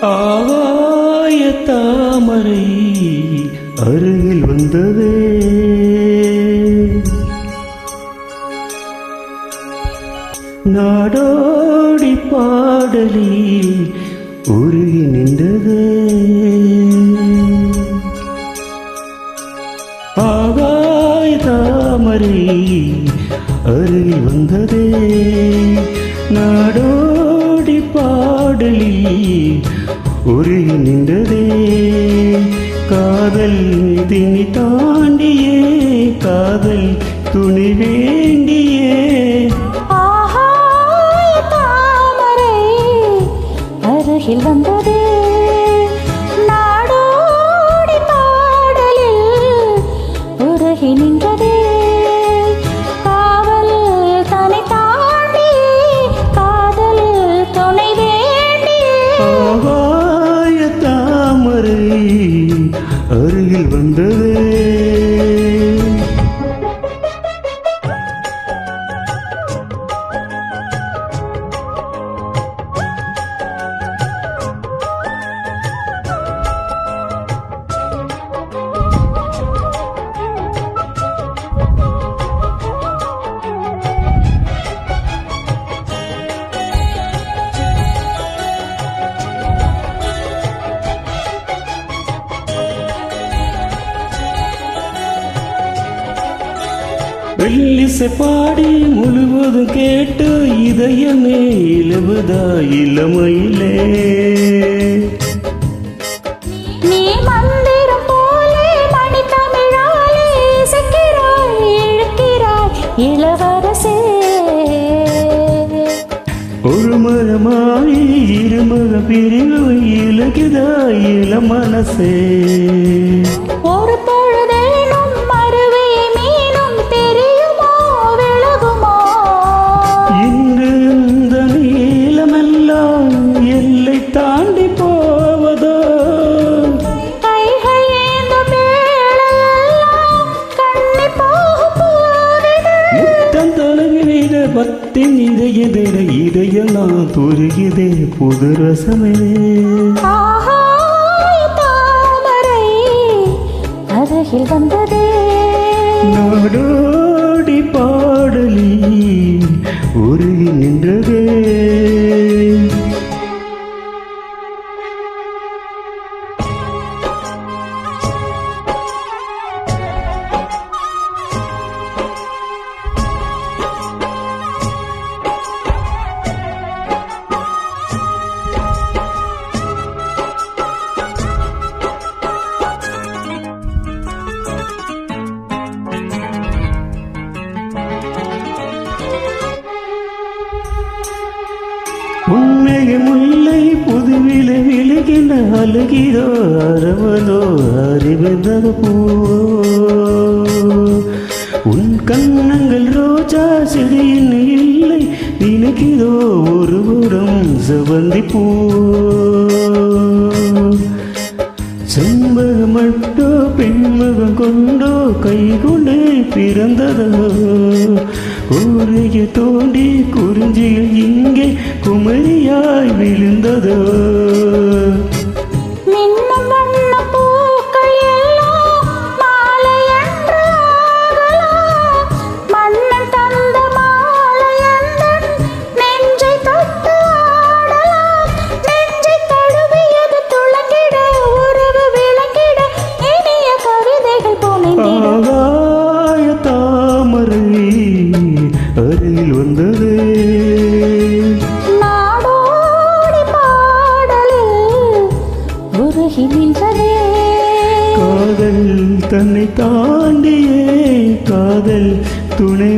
ஆகாய தாமரை அருகில் வந்ததே, நாடோடி பாடலில் உருகி நின்றதே. ஆகாய தாமரை அருகில் வந்ததே, நாடோடி பாடலில் உருகி நின்றதே. காதல் திணி தாண்டியே, காதல் துணை வேண்டியே. ஆகாய தாமரை அருகில் வந்ததே, நாடோடி பாடலில் உருகி நின்றதே. காவல் தன்னை தாண்டி, காதல் துணை வேண்டியே. ஆகாய தாமரை அருகில் வந்ததே. வெள்ளிசை பாடி முழுவதும் கேட்டு இதயமே இழுவதா இளமையிலே. நீ மந்திரம் போலே மணி தமிழாலே இசைக்கிறாய், இழுக்கிறாய் இளவரசே. ஒரு மரமாய் இருமக பிரிவு இலகுதா இள மனசே. ஒரு பொழுதேனும் மறுவே மீனும் தெரியுமோ விலகுமோ. இன்று இந்த நீளமெல்லாம் எல்லை தாண்டி போவதோ. கைகள் ஏந்தும் வேளையெல்லாம் கண்ணி போகும் போதிது. முத்தம் தொலைவிட பத்தின் இதயதிட இதயெல்லாம் துருகிதே புது ரசமே. ஆகாய தாமரை அருகில் வந்ததே, நாடோடி பாடலில் உருகி நின்றதே. உண்மைய முல்லை புதுவில விழுகின அழுகிறோ அரவதோ அறிவதோ பூ. உன் கண்ணங்கள் ரோஜா செடியின் இல்லை நினைக்கிறோ ஒருவரும் செவந்தி பூ. செம்பகம் மட்டோ பெண்முகம் கொண்டோ கை கொண்டே பிறந்ததோ. ஊரைய தோண்டி குறிஞ்சியில் இங்கே குமரியாய் விழுந்ததோ. மின்னும் வண்ண பூக்கள் எல்லாம் மாலை என்று ஆகலாம். மன்னன் தந்த மாலை எந்தன் நெஞ்சை தொட்டு ஆடலாம். நெஞ்சை தழுவியது துளங்கிட, உறவு விளங்கிட, இனிய கவிதைகள் புனைந்திட. ஆகாய தாமரை அருகில் வந்ததே, நாடோடி பாடலில் உருகி நின்றதே. காதல் தன்னை தாண்டியே, காதல் துணை